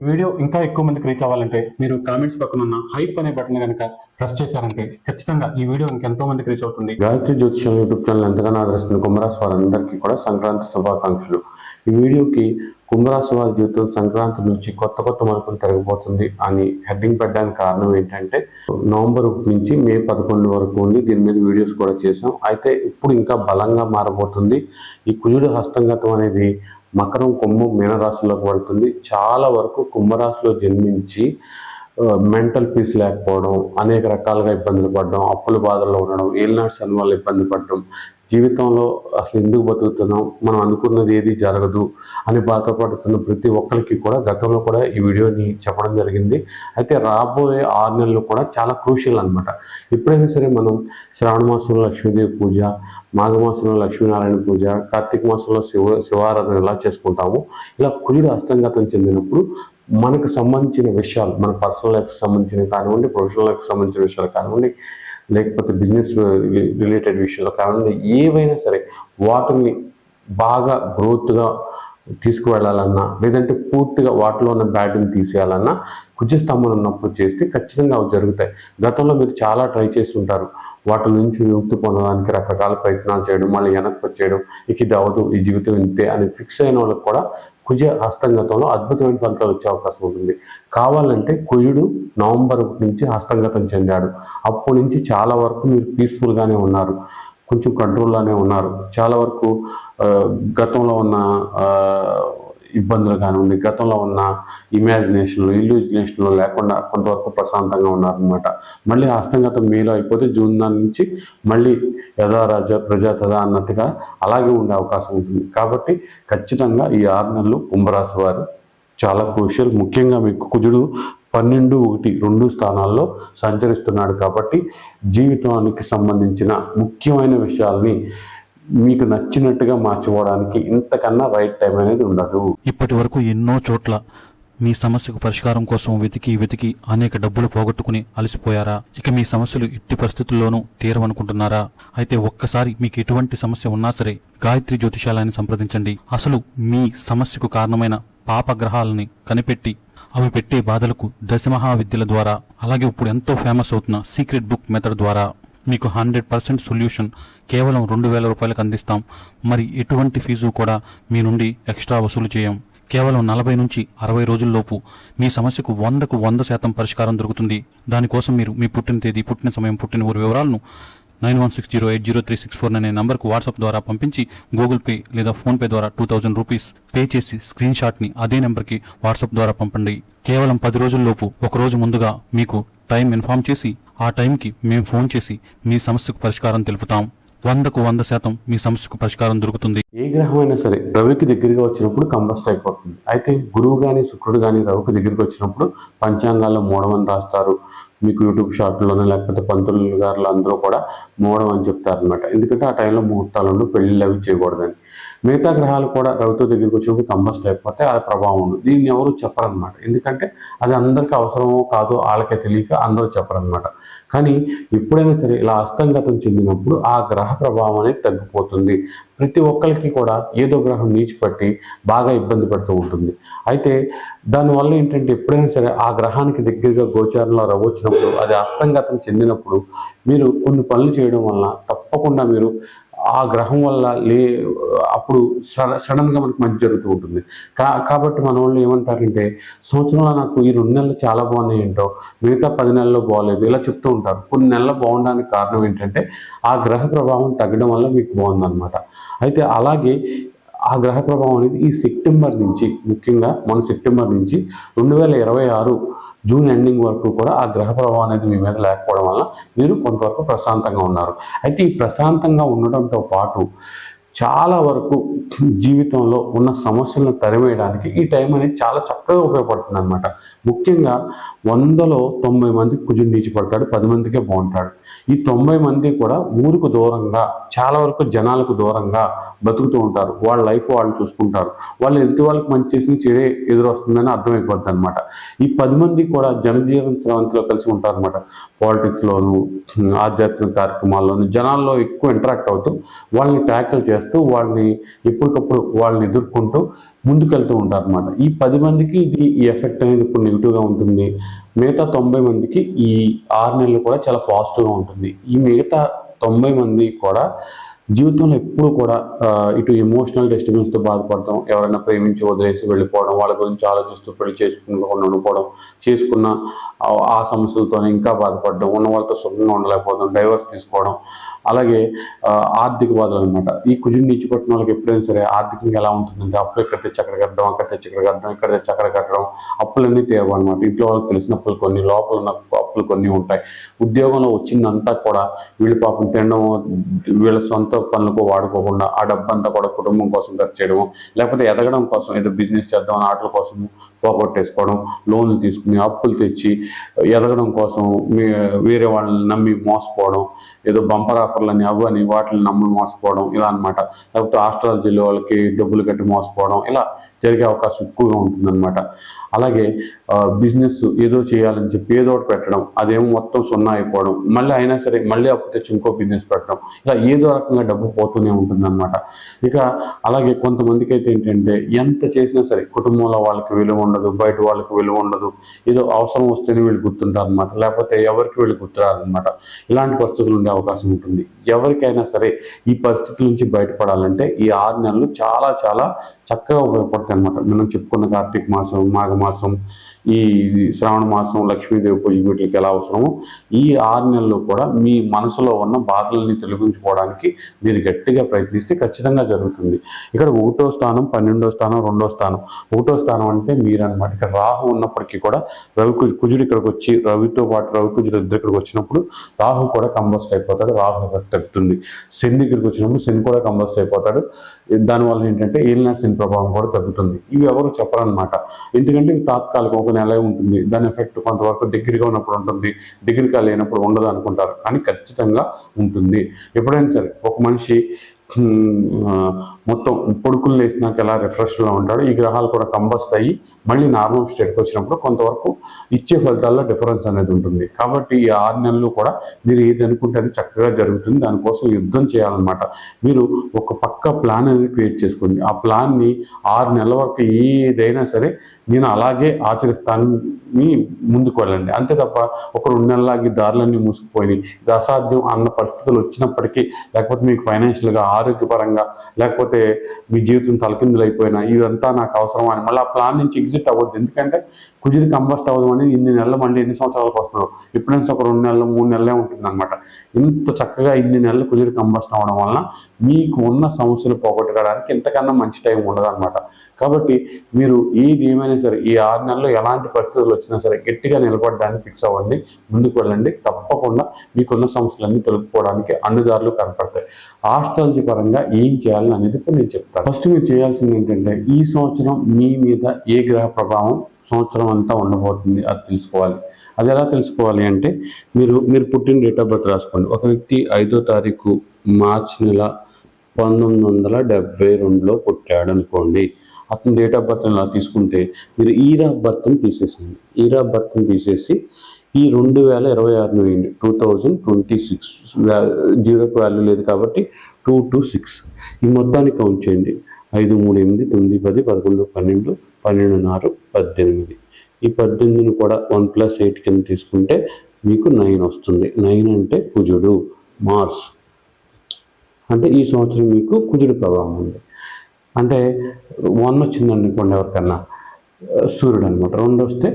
Video ఇంకా ఎక్కువ మందికి రీచ్ అవ్వాలంటే మీరు కామెంట్స్ పక్కన ఉన్న హైప్ అనే బటన్ కనుక ప్రెస్ చేశారంటే ఖచ్చితంగా ఈ వీడియో ఇంకెంతో మందికి రీచ్ అవుతుంది. గాయత్రి జ్యోతిషం యూట్యూబ్ ఛానల్ ఎంతగానో ఆదరిస్తున్న కుంభరాశి వారందరికీ కూడా సంక్రాంతి శుభాకాంక్షలు. ఈ వీడియోకి కుంభరాశి వారి జీవితం సంక్రాంతి నుంచి కొత్త మలుపులు తిరగబోతుంది అని హెడ్డింగ్ పెట్టడానికి కారణం ఏంటంటే నవంబర్ 1 నుంచి మే 11 వరకు ఉంది. దీని మీద వీడియోస్ కూడా చేసాం. అయితే ఇప్పుడు ఇంకా బలంగా మారబోతుంది. ఈ కుజుడు హస్తంగతం అనేది మకరం, కుంభం, మీనరాశిలోకి పడుతుంది. చాలా వరకు కుంభరాశిలో జన్మించి మెంటల్ పీస్ లేకపోవడం, అనేక రకాలుగా ఇబ్బందులు పడడం, అప్పుల బాధల్లో ఉండడం, ఏలినాటి శని వల్ల ఇబ్బంది పడడం, జీవితంలో అసలు ఎందుకు బతుకుతున్నాం, మనం అనుకున్నది ఏది జరగదు అని బాధపడుతున్న ప్రతి ఒక్కరికి కూడా గతంలో కూడా ఈ వీడియోని చెప్పడం జరిగింది. అయితే రాబోయే 6 నెలలు కూడా చాలా క్రూషియల్ అనమాట. ఎప్పుడైనా సరే మనం శ్రావణ మాసంలో లక్ష్మీదేవి పూజ, మాఘమాసంలో లక్ష్మీనారాయణ పూజ, కార్తీక మాసంలో శివారాధన ఎలా చేసుకుంటాము, ఇలా కుజుడు హస్తంగతం చెందినప్పుడు మనకు సంబంధించిన విషయాలు, మన పర్సనల్ లైఫ్కి సంబంధించినవి కానివ్వండి, ప్రొఫెషనల్ లైఫ్కి సంబంధించిన విషయాలు కానివ్వండి, లేకపోతే బిజినెస్ రిలేటెడ్ విషయాలు కానివ్వండి, ఏవైనా సరే వాటిని బాగా గ్రోత్గా తీసుకువెళ్ళాలన్నా, లేదంటే పూర్తిగా వాటిలో ఉన్న బ్యాడ్ని తీసేయాలన్నా కుజస్తంభం ఉన్నప్పుడు చేస్తే ఖచ్చితంగా అవి జరుగుతాయి. గతంలో మీరు చాలా ట్రై చేస్తుంటారు. వాటి నుంచి విముక్తి పొందడానికి రకరకాల ప్రయత్నాలు చేయడం, మళ్ళీ వెనక్కి వచ్చేయడం, ఇక ఇది అవ్వదు, ఈ జీవితం ఇంతే అని ఫిక్స్ అయిన వాళ్ళకి కూడా కుజ హస్తంగతంలో అద్భుతమైన ఫలితాలు వచ్చే అవకాశం ఉంటుంది. కావాలంటే కుజుడు నవంబర్ 1 నుంచి హస్తంగతం చెందాడు. అప్పటి నుంచి చాలా వరకు మీరు పీస్ఫుల్గానే ఉన్నారు, కొంచెం కంట్రోల్లోనే ఉన్నారు. చాలా వరకు గతంలో ఉన్న ఇబ్బందులు కానివ్వండి, గతంలో ఉన్న ఇల్యూజినేషన్లో లేకుండా కొంతవరకు ప్రశాంతంగా ఉన్నారనమాట. మళ్ళీ హస్తంగతం మీలో అయిపోతే జూన్ నుంచి మళ్ళీ యథా రాజా ప్రజా తదా అన్నట్టుగా అలాగే ఉండే అవకాశం ఉంటుంది. కాబట్టి ఖచ్చితంగా ఈ 6 నెలలు కుంభరాశి వారు చాలా క్రూషియల్. ముఖ్యంగా మీకు కుజుడు 12, 1, 2 స్థానాల్లో సంచరిస్తున్నాడు. కాబట్టి జీవితానికి సంబంధించిన ముఖ్యమైన విషయాల్ని మీకు నచ్చినట్టుగా మార్చుకోవడానికి ఇంతకన్నా రైట్ టైం అనేది ఉండదు. ఇప్పటి వరకు ఎన్నో చోట్ల మీ సమస్యకు పరిష్కారం కోసం వెతికి అనేక డబ్బులు పోగొట్టుకుని అలసిపోయారా? ఇక మీ సమస్యలు ఎట్టి పరిస్థితుల్లోనూ తీరవనుకుంటున్నారా? అయితే ఒక్కసారి మీకు ఎటువంటి సమస్య ఉన్నా సరే గాయత్రి జ్యోతిషాలయాన్ని సంప్రదించండి. అసలు మీ సమస్యకు కారణమైన పాపగ్రహాలని కనిపెట్టి అవి పెట్టే బాధలకు దశమహావిద్యల ద్వారా, అలాగే ఇప్పుడు ఎంతో ఫేమస్ అవుతున్న సీక్రెట్ బుక్ మెథడ్ ద్వారా మీకు 100% సొల్యూషన్ కేవలం 2000 రూపాయలకు అందిస్తాం. మరి ఎటువంటి ఫీజు కూడా మీ నుండి ఎక్స్ట్రా వసూలు చేయం. కేవలం 40 నుంచి 60 రోజుల్లోపు మీ సమస్యకు 100కు 100% పరిష్కారం దొరుకుతుంది. దానికోసం మీరు మీ పుట్టిన తేదీ, పుట్టిన సమయం, పుట్టిన ఊరి వివరాలను 9160803649 అనే నంబర్కు వాట్సాప్ ద్వారా పంపించి గూగుల్ పే లేదా ఫోన్ పే ద్వారా 2000 రూపీస్ పే చేసి స్క్రీన్ షాట్ని అదే నెంబర్కి వాట్సాప్ ద్వారా పంపండి. కేవలం 10 రోజుల్లోపు, ఒక రోజు ముందుగా మీకు టైం ఇన్ఫార్మ్ చేసి ఆ టైంకి మేము ఫోన్ చేసి మీ సమస్యకు పరిష్కారం తెలుపుతాం. 100కు 100% మీ సమస్యకు పరిష్కారం దొరుకుతుంది. ఏ గ్రహం అయినా సరే రవికి దగ్గరగా వచ్చినప్పుడు కంబస్ట్ అయిపోతుంది. అయితే గురువు కానీ శుక్రుడు కానీ రవికి దగ్గరికి వచ్చినప్పుడు పంచాంగాల్లో మూడమని రాస్తారు. మీకు యూట్యూబ్ షార్ట్లోనే లేకపోతే పంతులు గారులు అందరూ కూడా మూడం అని చెప్తారనమాట. ఎందుకంటే ఆ టైంలో ముహూర్తాలు పెళ్ళిళ్ళు అవి చేయకూడదని. మిగతా గ్రహాలు కూడా రవితో దగ్గరికి వచ్చినప్పుడు కంబస్ట్ అయిపోతే ఆ ప్రభావం ఉంది. దీన్ని ఎవరు చెప్పరనమాట. ఎందుకంటే అది అందరికీ అవసరమో కాదో వాళ్ళకే తెలియక అందరూ చెప్పరనమాట. కానీ ఎప్పుడైనా సరే ఇలా హస్తంగతం చెందినప్పుడు ఆ గ్రహ ప్రభావం అనేది తగ్గిపోతుంది. ప్రతి ఒక్కరికి కూడా ఏదో గ్రహం నీచిపట్టి బాగా ఇబ్బంది పడుతూ ఉంటుంది. అయితే దానివల్ల ఏంటంటే ఎప్పుడైనా సరే ఆ గ్రహానికి దగ్గరగా గోచారంలో రవి వచ్చినప్పుడు, అది హస్తంగతం చెందినప్పుడు మీరు కొన్ని పనులు చేయడం వల్ల తప్పకుండా మీరు ఆ గ్రహం వల్ల అప్పుడు సడన్గా మనకు మంచి జరుగుతూ ఉంటుంది. కాబట్టి మన వాళ్ళు ఏమంటారంటే సంవత్సరంలో నాకు ఈ 2 నెలలు చాలా బాగున్నాయి ఏంటో, మిగతా 10 నెలల్లో బాగోలేదు ఇలా చెప్తూ ఉంటారు. కొన్ని నెలలు బాగుండడానికి కారణం ఏంటంటే ఆ గ్రహ ప్రభావం తగ్గడం వల్ల మీకు బాగుందన్నమాట. అయితే అలాగే ఆ గ్రహ ప్రభావం అనేది ఈ సెప్టెంబర్ నుంచి, ముఖ్యంగా మన సెప్టెంబర్ నుంచి 2026 జూన్ ఎండింగ్ వరకు కూడా ఆ గ్రహ ప్రభావం అనేది మీ మీద లేకపోవడం వల్ల మీరు కొంతవరకు ప్రశాంతంగా ఉన్నారు. అయితే ఈ ప్రశాంతంగా ఉండడంతో పాటు చాలా వరకు జీవితంలో ఉన్న సమస్యలను తరివేయడానికి ఈ టైం అనేది చాలా చక్కగా ఉపయోగపడుతుంది అనమాట. ముఖ్యంగా 100లో 90 మందికి కుజుడు నీచి పడతాడు, 10 మందికే బాగుంటాడు. ఈ 90 మంది కూడా ఊరికి దూరంగా, చాలా వరకు జనాలకు దూరంగా బతుకుతూ ఉంటారు. వాళ్ళ లైఫ్ వాళ్ళు చూసుకుంటారు. వాళ్ళు ఎదుటి వాళ్ళకి మంచి చేసిన చెడే ఎదురొస్తుందని అర్థమైపోద్ది అనమాట. ఈ 10 మంది కూడా జనజీవన స్రవంతిలో కలిసి ఉంటారు అనమాట. పాలిటిక్స్లోను, ఆధ్యాత్మిక కార్యక్రమాల్లోను జనాల్లో ఎక్కువ ఇంటరాక్ట్ అవుతూ వాళ్ళని ట్యాకిల్ చేస్తారు చేస్తూ వాళ్ళని ఎప్పటికప్పుడు వాళ్ళని ఎదుర్కొంటూ ముందుకెళ్తూ ఉంటారు అనమాట. ఈ 10 మందికి ఇది ఈ ఎఫెక్ట్ అనేది ఇప్పుడు నెగిటివ్గా ఉంటుంది. మిగతా 90 మందికి ఈ 6 నెలలు కూడా చాలా పాజిటివ్గా ఉంటుంది. ఈ మిగతా 90 మంది కూడా జీవితంలో ఎప్పుడు కూడా ఇటు ఎమోషనల్ డిస్టర్బెన్స్తో బాధపడటం, ఎవరైనా ప్రేమించి వదిలేసి వెళ్ళిపోవడం, వాళ్ళ గురించి ఆలోచిస్తూ పెళ్లి చేసుకోకుండా ఉండిపోవడం, చేసుకున్న ఆ సమస్యలతోనే ఇంకా బాధపడడం, ఉన్న వాళ్ళతో సుఖంగా ఉండలేకపోవడం, డైవర్స్ తీసుకోవడం, అలాగే ఆర్థిక బాధలు అనమాట. ఈ కుజుని నీచి పట్టిన వాళ్ళకి ఎప్పుడైనా సరే ఆర్థికంగా ఎలా ఉంటుందంటే అప్పులు ఇక్కడ తెచ్చి అక్కడ కట్టడం, అక్కడ తెచ్చి ఇక్కడ కట్టడం, ఇక్కడ తెచ్చి అక్కడ కట్టడం, అప్పులన్నీ తీరవు అనమాట. ఇంట్లో వాళ్ళకి తెలిసిన అప్పులు కొన్ని, లోపల ఉన్న అప్పులు కొన్ని ఉంటాయి. ఉద్యోగంలో వచ్చిందంతా కూడా వీళ్ళు పాపం తినడం, వీళ్ళ సొంత పనులకు వాడుకోకుండా ఆ డబ్బంతా కూడా కుటుంబం కోసం ఖర్చు చేయడం, లేకపోతే ఎదగడం కోసం ఏదో బిజినెస్ చేద్దాం అని ఆటల కోసం పోగొట్టేసుకోవడం, లోన్లు తీసుకుని అప్పులు తెచ్చి ఎదగడం కోసం వేరే వాళ్ళని నమ్మి మోసపోవడం, ఏదో బంపర్ ఆఫర్లని అవ్వని వాటిని నమ్మి మోసపోవడం ఇలా అనమాట. లేకపోతే ఆస్ట్రాలజీలో వాళ్ళకి డబ్బులు కట్టి మోసపోవడం ఇలా జరిగే అవకాశం ఎక్కువగా ఉంటుందన్నమాట. అలాగే బిజినెస్ ఏదో చేయాలని చెప్పి ఏదో ఒకటి పెట్టడం, అదేమో మొత్తం సున్నా అయిపోవడం, మళ్ళీ అయినా సరే మళ్ళీ అప్పు తెచ్చి ఇంకో బిజినెస్ పెట్టడం, ఇలా ఏదో రకంగా డబ్బు పోతూనే ఉంటుందన్నమాట. ఇక అలాగే కొంతమందికి అయితే ఏంటంటే ఎంత చేసినా సరే కుటుంబంలో వాళ్ళకి విలువ ఉండదు, బయట వాళ్ళకి విలువ ఉండదు, ఏదో అవసరం వస్తేనే వీళ్ళు గుర్తుంటారు అనమాట, లేకపోతే ఎవరికి వీళ్ళు గుర్తురారనమాట. ఇలాంటి పరిస్థితులు ఉండే అవకాశం ఉంటుంది. ఎవరికైనా సరే ఈ పరిస్థితుల నుంచి బయటపడాలంటే ఈ 6 నెలలు చాలా చాలా చక్కగా ఉపయోగపడతాయి అనమాట. మనం చెప్పుకున్న కార్తీక మాసం, మాఘమాసం, ఈ శ్రావణ మాసం, లక్ష్మీదేవి పూజ వీటికి ఎలా అవసరమో ఈ 6 నెలలు కూడా మీ మనసులో ఉన్న బాధలని తొలగించుకోవడానికి మీరు గట్టిగా ప్రయత్నిస్తే ఖచ్చితంగా జరుగుతుంది. ఇక్కడ 1వ స్థానం, 12వ స్థానం, 2వ స్థానం. 1వ స్థానం అంటే మీరనమాట. ఇక్కడ రాహు ఉన్నప్పటికీ కూడా కుజుడు ఇక్కడికి వచ్చి రవితో పాటు రవి కుజుడు ఇక్కడికి వచ్చినప్పుడు రాహు కూడా కంబస్ట్ అయిపోతాడు, రాహు ఎఫెక్ట్ తగ్గుతుంది. శని దగ్గరికి వచ్చినప్పుడు శని కూడా కంబస్ట్ అయిపోతాడు. దానివల్ల ఏంటంటే ఏలినాటి శని ప్రభావం కూడా తగ్గుతుంది. ఇవి ఎవరు చెప్పరనమాట. ఎందుకంటే ఇవి తాత్కాలికం, ఒక నెల ఉంటుంది. దాని ఎఫెక్ట్ కొంతవరకు దగ్గరగా ఉన్నప్పుడు ఉంటుంది, దగ్గరగా లేనప్పుడు ఉండదు అనుకుంటారు, కానీ ఖచ్చితంగా ఉంటుంది. ఎప్పుడైనా సరే ఒక మనిషి మొత్తం పొడుకులు లేసినాక ఎలా రిఫ్రెష్గా ఉంటాడో ఈ గ్రహాలు కూడా కంబస్ట్ అయ్యి మళ్ళీ నార్మల్ స్టేట్కి వచ్చినప్పుడు కొంతవరకు ఇచ్చే ఫలితాల్లో డిఫరెన్స్ అనేది ఉంటుంది. కాబట్టి ఈ 6 నెలలు కూడా మీరు ఏది అనుకుంటే అది చక్కగా జరుగుతుంది. దానికోసం యుద్ధం చేయాలన్నమాట. మీరు ఒక పక్క ప్లాన్ అనేది క్రియేట్ చేసుకోండి. ఆ ప్లాన్ని 6 నెలల వరకు ఏదైనా సరే నేను అలాగే ఆచరిస్తాను ముందుకు వెళ్ళండి. అంతే తప్ప ఒక 2 నెలలాగి దారులన్నీ మూసుకుపోయి ఇది అసాధ్యం అన్న పరిస్థితులు వచ్చినప్పటికీ, లేకపోతే మీకు ఫైనాన్షియల్గా, ఆరోగ్యపరంగా, లేకపోతే మీ జీవితం తలకిందులు అయిపోయినా ఇదంతా నాకు అవసరం అని మళ్ళీ ఆ ప్లాన్ నుంచి ఎగ్జిట్ అవ్వద్దు. ఎందుకంటే కుజిది కంబస్ట్ అవ్వడం అనేది ఇన్ని నెలలు మళ్ళీ ఎన్ని సంవత్సరాలకు వస్తుందో, ఎప్పుడైనా ఒక 2 నెలలు 3 నెలలే ఉంటుంది అనమాట. ఇంత చక్కగా ఇన్ని నెలలు కుజిది కంబస్ట్ అవ్వడం వలన మీకు ఉన్న సమస్యలు పోగొట్టుకోవడానికి ఇంతకన్నా మంచి టైం ఉండదు అనమాట. కాబట్టి మీరు ఏది ఏమైనా సరే ఈ 6 నెలల్లో ఎలాంటి పరిస్థితులు వచ్చినా సరే గట్టిగా నిలబడడానికి ఫిక్స్ అవ్వండి, ముందుకు వెళ్ళండి. తప్పకుండా మీకున్న సమస్యలన్నీ తొలగిపోవడానికి అన్నిదారులు కనపడతాయి. ఆస్ట్రాలజీ పరంగా ఏం చేయాలని అనేది ఇప్పుడు నేను చెప్తాను. ఫస్ట్ మీరు చేయాల్సింది ఏంటంటే ఈ సంవత్సరం మీ మీద ఏ గ్రహ ప్రభావం సంవత్సరం అంతా ఉండబోతుంది అది తెలుసుకోవాలి. అది ఎలా తెలుసుకోవాలి అంటే మీరు పుట్టిన డేట్ ఆఫ్ బర్త్ రాసుకోండి. ఒక వ్యక్తి 5వ తారీఖు మార్చి నెల 1972లో పుట్టాడు అనుకోండి. అతని డేట్ ఆఫ్ బర్త్ ఇలా తీసుకుంటే మీరు ఇయర్ ఆఫ్ బర్త్ని తీసేసేయండి. ఇయర్ ఆఫ్ బర్త్ని తీసేసి ఈ 2026 వేయండి. 2026 జీరోకి వాల్యూ లేదు కాబట్టి 226 ఈ మొత్తాన్ని కౌంట్ చేయండి. 5, 3, 8, 9, 10, 11, 12, 12, 6, 18. ఈ 18ని కూడా 1+8 కింద తీసుకుంటే మీకు 9 వస్తుంది. 9 అంటే కుజుడు, మార్స్. అంటే ఈ సంవత్సరం మీకు కుజుడు ప్రభావం ఉంది. అంటే 1 వచ్చిందనుకోండి ఎవరికన్నా సూర్యుడు అనమాట. 2 వస్తే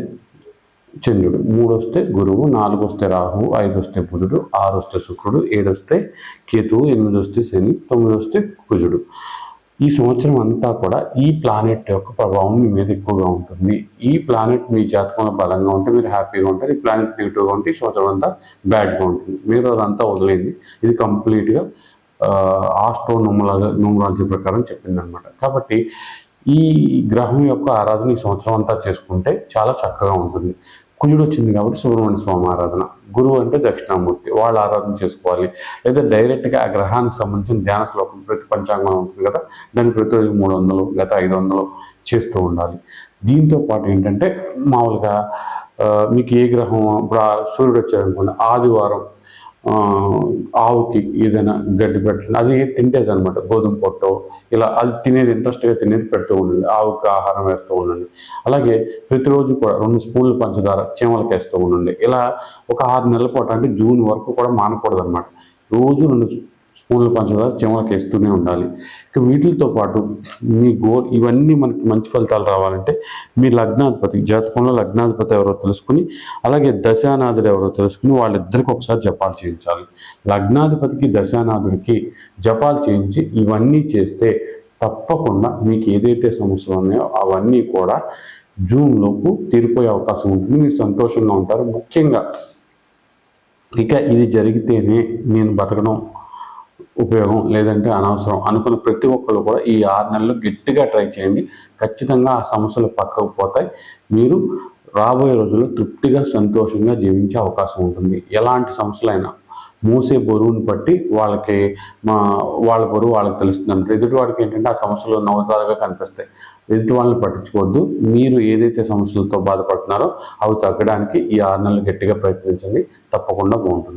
చంద్రుడు, 3 వస్తే గురువు, 4 వస్తే రాహు, 5 వస్తే బుధుడు, 6 వస్తే శుక్రుడు, 7 వస్తే కేతువు, 8 వస్తే శని, 9 వస్తే కుజుడు. ఈ సంవత్సరం అంతా కూడా ఈ ప్లానెట్ యొక్క ప్రభావం మీ మీద ఎక్కువగా ఉంటుంది. ఈ ప్లానెట్ మీ జాతకంలో బలంగా ఉంటే మీరు హ్యాపీగా ఉంటారు. ఈ ప్లానెట్ నెగిటివ్గా ఉంటే ఈ సంవత్సరం అంతా బ్యాడ్గా ఉంటుంది. మీరు అదంతా వదిలేంది. ఇది కంప్లీట్గా ఆస్ట్రో న్యూమరాలజీ ప్రకారం చెప్పింది అనమాట. కాబట్టి ఈ గ్రహం యొక్క ఆరాధన ఈ సంవత్సరం అంతా చేసుకుంటే చాలా చక్కగా ఉంటుంది. కుజుడు వచ్చింది కాబట్టి సుబ్రహ్మణ్య స్వామి ఆరాధన, గురువు అంటే దక్షిణామూర్తి, వాళ్ళు ఆరాధన చేసుకోవాలి. లేదా డైరెక్ట్గా ఆ గ్రహానికి సంబంధించిన ధ్యాన శ్లోకం ప్రతి పంచాంగం ఉంటుంది కదా, దాన్ని ప్రతిరోజు 300 లేదా 500 చేస్తూ ఉండాలి. దీంతో పాటు ఏంటంటే మామూలుగా మీకు ఏ గ్రహం ఇప్పుడు సూర్యుడు వచ్చారనుకోండి, ఆదివారం ఆవుకి ఏదైనా గడ్డి పెట్టండి, అది తింటేది అనమాట, గోధుమ పొట్టో ఇలా అది తినేది, ఇంట్రెస్ట్గా తినేది పెడుతూ ఉండండి, ఆవుకి ఆహారం వేస్తూ ఉండండి. అలాగే ప్రతిరోజు కూడా 2 స్పూన్లు పంచదార చీమలకు వేస్తూ ఉండండి. ఇలా ఒక 6 నెలల పాటు, అంటే జూన్ వరకు కూడా మానకూడదు అనమాట. రోజు 2 స్పూన్ల పంచదార చీమలకు వేస్తూనే ఉండాలి. ఇక వీటితో పాటు మీ ఇవన్నీ మనకి మంచి ఫలితాలు రావాలంటే మీ లగ్నాధిపతి, జాతకంలో లగ్నాధిపతి ఎవరో తెలుసుకుని, అలాగే దశానాథుడు ఎవరో తెలుసుకుని వాళ్ళిద్దరికి ఒకసారి జపాలు చేయించాలి. లగ్నాధిపతికి దశానాథుడికి జపాలు చేయించి ఇవన్నీ చేస్తే తప్పకుండా మీకు ఏదైతే సమస్యలు ఉన్నాయో అవన్నీ కూడా జూన్లోపు తీరిపోయే అవకాశం ఉంటుంది. మీరు సంతోషంగా ఉంటారు. ముఖ్యంగా ఇక ఇది జరిగితేనే నేను బతకడం ఉపయోగం, లేదంటే అనవసరం అనుకున్న ప్రతి ఒక్కరు కూడా ఈ 6 నెలలు గట్టిగా ట్రై చేయండి. ఖచ్చితంగా ఆ సమస్యలు పక్కకు పోతాయి. మీరు రాబోయే రోజుల్లో తృప్తిగా సంతోషంగా జీవించే అవకాశం ఉంటుంది. ఎలాంటి సమస్యలైనా మూసే బరువుని బట్టి వాళ్ళ బరువు వాళ్ళకి తెలుస్తుంది అంటే, ఎదుటి వాడికి ఏంటంటే ఆ సమస్యలు నవతారుగా కనిపిస్తాయి. ఎదుటి వాళ్ళని పట్టించుకోవద్దు. మీరు ఏదైతే సమస్యలతో బాధపడుతున్నారో అవి తగ్గడానికి ఈ 6 నెలలు గట్టిగా ప్రయత్నించండి. తప్పకుండా బాగుంటుంది.